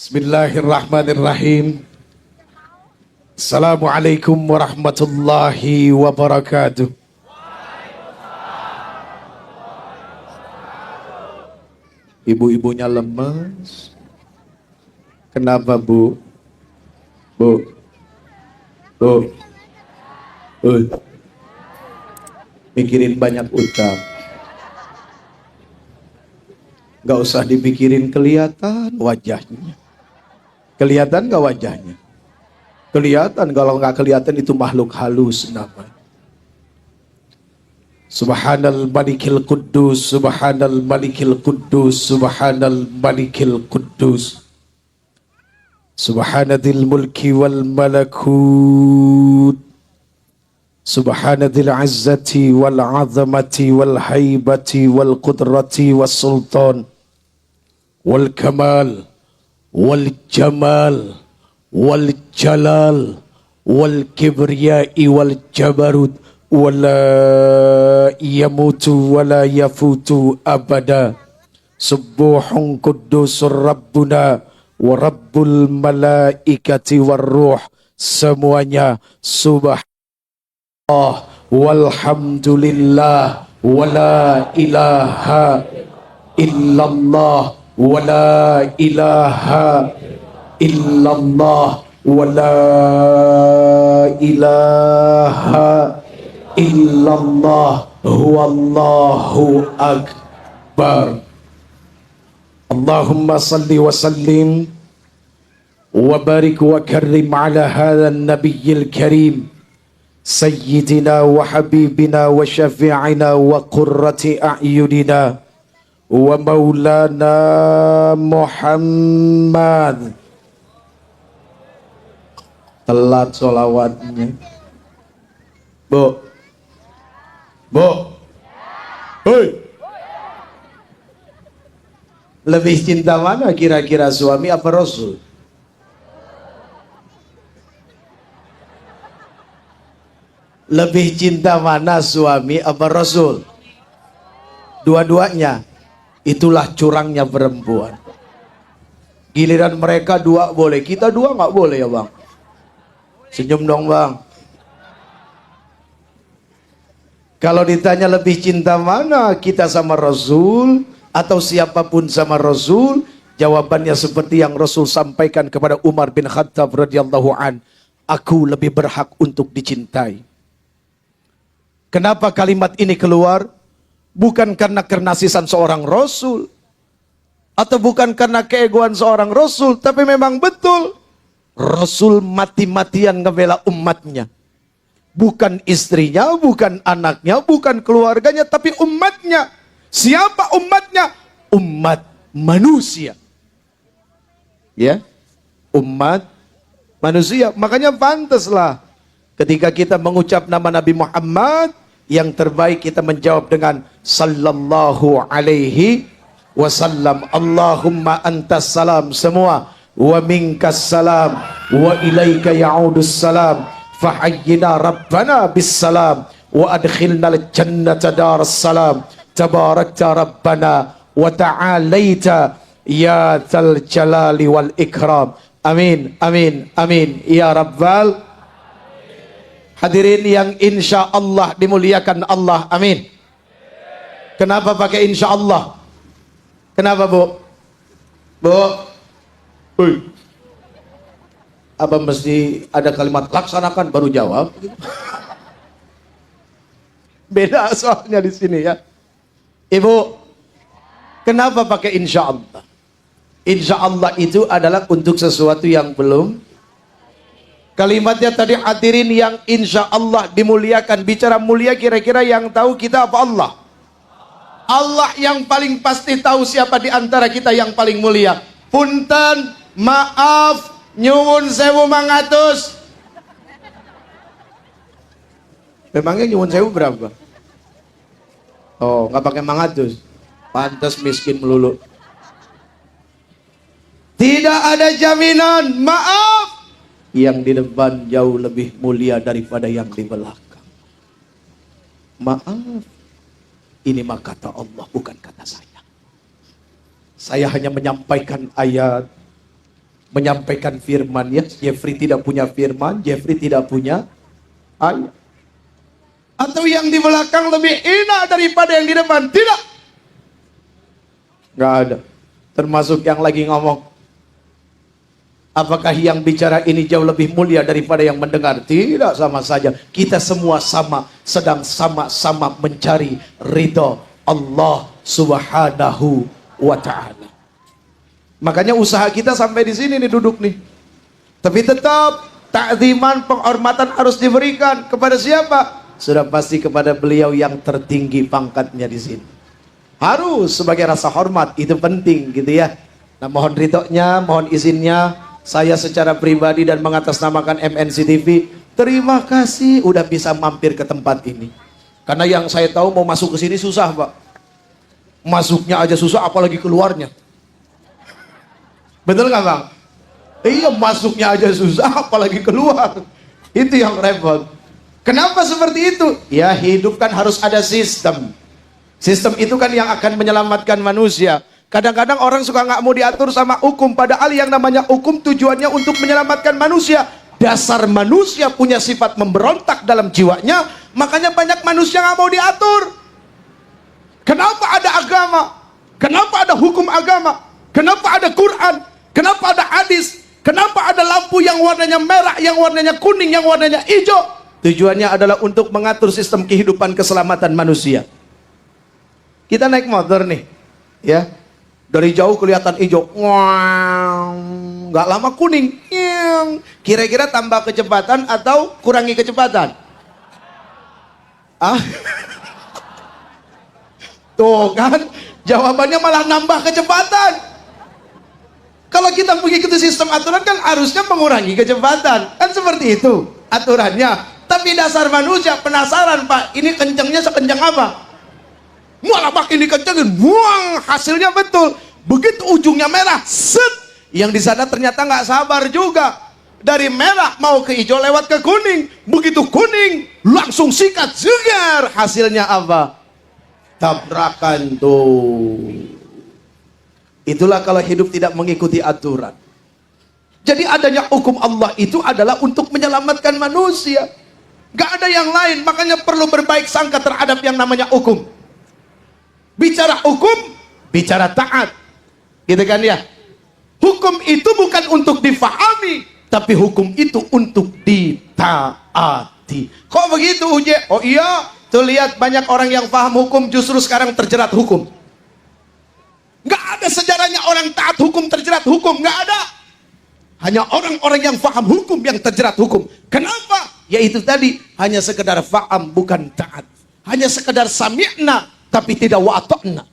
Bismillahirrahmanirrahim. Assalamualaikum warahmatullahi wabarakatuh. Ibu-ibunya lemes. Kenapa, Bu? Bu. Mikirin banyak utang. Gak usah dipikirin, kelihatan wajahnya. Kelihatan gak wajahnya? Kelihatan. Kalau gak kelihatan itu makhluk halus namanya. Subhanal malikil quddus, subhanal malikil quddus, subhanal malikil quddus, subhanadil mulki wal malakut, subhanadil azzati wal azamati wal haibati wal qudrati wal sultan wal kamal wal jamal wal jalal wal kibriyai wal jabarut wala yamutu wala yafutu abada. Subuhun kudusur rabbuna wa rabbul malaikati war ruh. Semuanya subhanallah walhamdulillah wala ilaha illallah wala ilaha illallah wala ilaha illallah huwallahu akbar. Allahumma salli wa sallim wa barik wa karrim ala hadha an-nabiyyil karim sayyidina wa habibina wa syafi'ina wa qurrati a'yunina wa maulana Muhammad. Telat sholawatnya. Bu. Hei. Lebih cinta mana kira-kira, suami apa Rasul? Lebih cinta mana, suami apa Rasul? Dua-duanya. Itulah curangnya perempuan. Giliran mereka dua boleh, kita dua nggak boleh ya bang? Senyum dong bang. Kalau ditanya lebih cinta mana, kita sama Rasul atau siapapun sama Rasul, jawabannya seperti yang Rasul sampaikan kepada Umar bin Khattab radhiyallahu an, aku lebih berhak untuk dicintai. Kenapa kalimat ini keluar? Bukan karena kenasisan seorang Rasul atau bukan karena keegoan seorang Rasul, tapi memang betul Rasul mati-matian ngebela umatnya. Bukan istrinya, bukan anaknya, bukan keluarganya, tapi umatnya. Siapa umatnya? Umat manusia. Ya, umat manusia. Makanya pantaslah ketika kita mengucap nama Nabi Muhammad, yang terbaik kita menjawab dengan sallallahu alaihi wasallam. Allahumma antas salam semua, wa minkas salam, wa ilaika ya'udus salam. Fahayyina rabbana bissalam wa adkhilna al-jannata daras salam. Tabarakta rabbana wa ta'alaita ya dzal jalali wal ikram. Amin, amin, amin ya rabbal. Hadirin yang insya Allah dimuliakan Allah, amin. Kenapa pakai insya Allah? Kenapa bu? Apa mesti ada kalimat laksanakan baru jawab? Beda soalnya di sini ya. Ibu, kenapa pakai insya Allah? Insya Allah itu adalah untuk sesuatu yang belum. Kalimatnya tadi hadirin yang insya Allah dimuliakan. Bicara mulia kira-kira yang tahu kita apa Allah? Allah yang paling pasti tahu siapa di antara kita yang paling mulia. Punten, maaf, nyuwun sewu mangatus. Memangnya nyuwun sewu berapa? Oh, nggak pakai mangatus. Pantas miskin melulu. Tidak ada jaminan. Maaf. Yang di depan jauh lebih mulia daripada yang di belakang. Maaf. Ini mah kata Allah, bukan kata saya. Saya hanya menyampaikan ayat menyampaikan firman ya. Jeffrey tidak punya firman, Jeffrey tidak punya ayat. Atau yang di belakang lebih hina daripada yang di depan? Tidak. Nggak ada. Termasuk yang lagi ngomong, apakah yang bicara ini jauh lebih mulia daripada yang mendengar? Tidak, sama saja. Kita semua sama, sedang sama-sama mencari ridho Allah Subhanahu wa ta'ala. Makanya usaha kita sampai di sini nih, duduk nih. Tapi tetap ta'ziman, penghormatan harus diberikan kepada siapa? Sudah pasti kepada beliau yang tertinggi pangkatnya di sini. Harus sebagai rasa hormat, itu penting gitu ya. Nah, mohon ridhonya, mohon izinnya, saya secara pribadi dan mengatasnamakan MNC TV, terima kasih udah bisa mampir ke tempat ini. Karena yang saya tahu mau masuk ke sini susah, Pak. Masuknya aja susah, apalagi keluarnya. Betul nggak, Bang? Iya, masuknya aja susah, apalagi keluar. Itu yang repot. Kenapa seperti itu? Ya, hidup kan harus ada sistem. Sistem itu kan yang akan menyelamatkan manusia. Kadang-kadang orang suka nggak mau diatur sama hukum, padahal yang namanya hukum tujuannya untuk menyelamatkan manusia. Dasar manusia punya sifat memberontak dalam jiwanya, makanya banyak manusia nggak mau diatur. Kenapa ada agama? Kenapa ada hukum agama? Kenapa ada Quran? Kenapa ada hadis? Kenapa ada lampu yang warnanya merah, yang warnanya kuning, yang warnanya hijau? Tujuannya adalah untuk mengatur sistem kehidupan keselamatan manusia. Kita naik motor nih, ya, dari jauh kelihatan hijau, nggak lama kuning. Kira-kira tambah kecepatan atau kurangi kecepatan? Ah, tuh kan, jawabannya malah nambah kecepatan. Kalau kita mengikuti sistem aturan kan harusnya mengurangi kecepatan, kan seperti itu aturannya. Tapi dasar manusia penasaran, Pak, ini kencengnya sekencang apa? Malah makin dikencengin, buang, hasilnya betul. Begitu ujungnya merah, set, yang di sana ternyata nggak sabar juga. Dari merah mau ke hijau lewat ke kuning. Begitu kuning, langsung sikat, segar. Hasilnya apa? Tabrakan tuh. Itulah kalau hidup tidak mengikuti aturan. Jadi adanya hukum Allah itu adalah untuk menyelamatkan manusia. Gak ada yang lain, makanya perlu berbaik sangka terhadap yang namanya hukum. Bicara hukum, bicara taat. Gitu kan ya? Hukum itu bukan untuk difahami, tapi hukum itu untuk ditaati. Kok begitu, Uje? Oh iya, tuh lihat banyak orang yang paham hukum justru sekarang terjerat hukum. Gak ada sejarahnya orang taat hukum terjerat hukum, gak ada. Hanya orang-orang yang paham hukum yang terjerat hukum. Kenapa? Yaitu tadi, hanya sekedar faham bukan taat. Hanya sekedar sami'na tapi tidak wa'ata'na.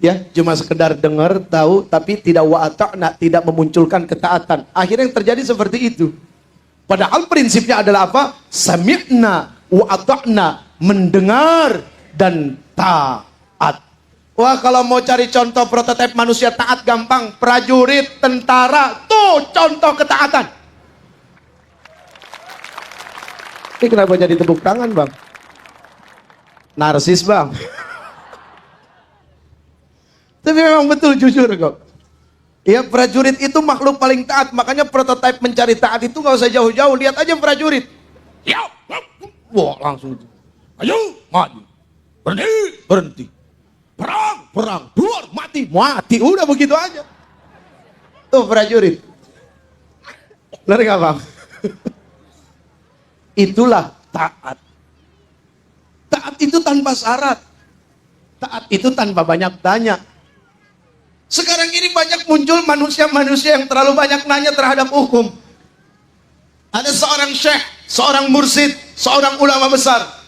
Ya, cuma sekedar dengar, tahu tapi tidak wa'ata'na, tidak memunculkan ketaatan. Akhirnya yang terjadi seperti itu. Padahal prinsipnya adalah apa? Sami'na wa'ata'na, mendengar dan taat. Wah, kalau mau cari contoh prototipe manusia taat gampang, prajurit, tentara, tuh contoh ketaatan. Ini kenapa jadi tepuk tangan, Bang? Narsis, Bang. Tapi memang betul, jujur kok. Ya, prajurit itu makhluk paling taat, makanya prototipe mencari taat itu nggak usah jauh-jauh, lihat aja prajurit. Ya, wah langsung. Ayo, maju. Berhenti, berhenti. Perang, perang, keluar, mati, mati. Udah begitu aja. Tuh prajurit. Benar nggak, Bang? Itulah taat. Taat itu tanpa syarat. Taat itu tanpa banyak tanya. Sekarang ini banyak muncul manusia-manusia yang terlalu banyak nanya terhadap hukum. Ada seorang syekh, seorang mursyid, seorang ulama besar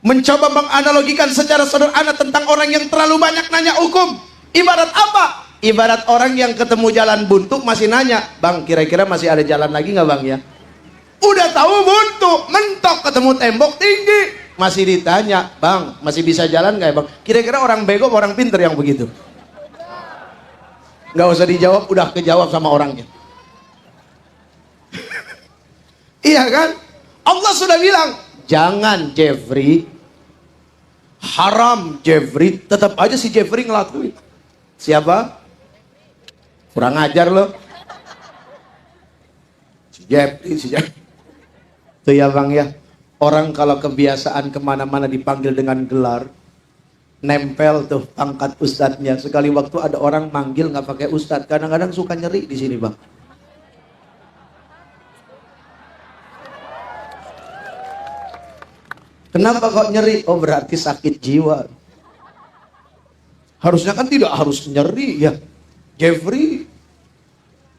mencoba menganalogikan secara sederhana tentang orang yang terlalu banyak nanya hukum. Ibarat apa? Ibarat orang yang ketemu jalan buntu masih nanya, Bang, kira-kira masih ada jalan lagi nggak, Bang, ya? Udah tahu buntu, mentok ketemu tembok tinggi, masih ditanya, Bang, masih bisa jalan nggak ya, Bang? Kira-kira orang bego orang pinter yang begitu? Nggak usah dijawab, udah kejawab sama orangnya. Iya kan? Allah sudah bilang, jangan Jeffrey, haram Jeffrey, tetap aja si Jeffrey ngelakuin. Siapa? Kurang ajar lo. Si Jeffrey. Tuh ya bang ya. Orang kalau kebiasaan kemana-mana dipanggil dengan gelar, nempel tuh pangkat ustadznya. Sekali waktu ada orang manggil nggak pakai ustadz, kadang-kadang suka nyeri di sini bang. Kenapa kok nyeri? Oh berarti sakit jiwa. Harusnya kan tidak harus nyeri ya. Jeffrey,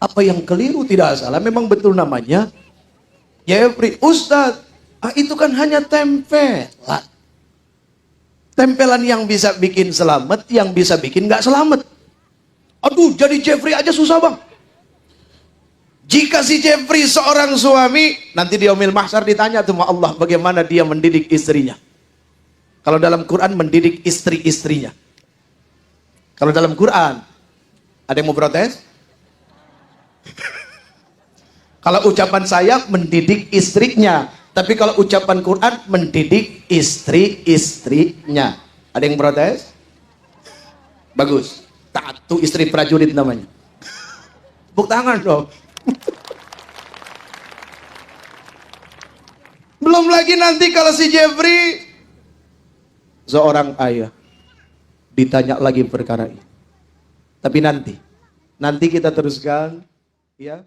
apa yang keliru? Tidak salah, memang betul namanya Jeffrey. Ustadz, itu kan hanya tempelan. Tempelan yang bisa bikin selamat, yang bisa bikin nggak selamat. Aduh, jadi Jeffrey aja susah bang. Jika si Jeffrey seorang suami, nanti di yaumil mahsyar ditanya sama Allah bagaimana dia mendidik istrinya. Kalau dalam Quran mendidik istri-istrinya. Kalau dalam Quran, ada yang mau protes? Kalau ucapan saya mendidik istrinya, tapi kalau ucapan Quran mendidik istri-istrinya. Ada yang protes? Bagus. Tatu istri prajurit namanya. Tepuk tangan dong. Belum lagi nanti kalau si Jeffrey seorang ayah ditanya lagi perkara ini. Tapi nanti kita teruskan ya.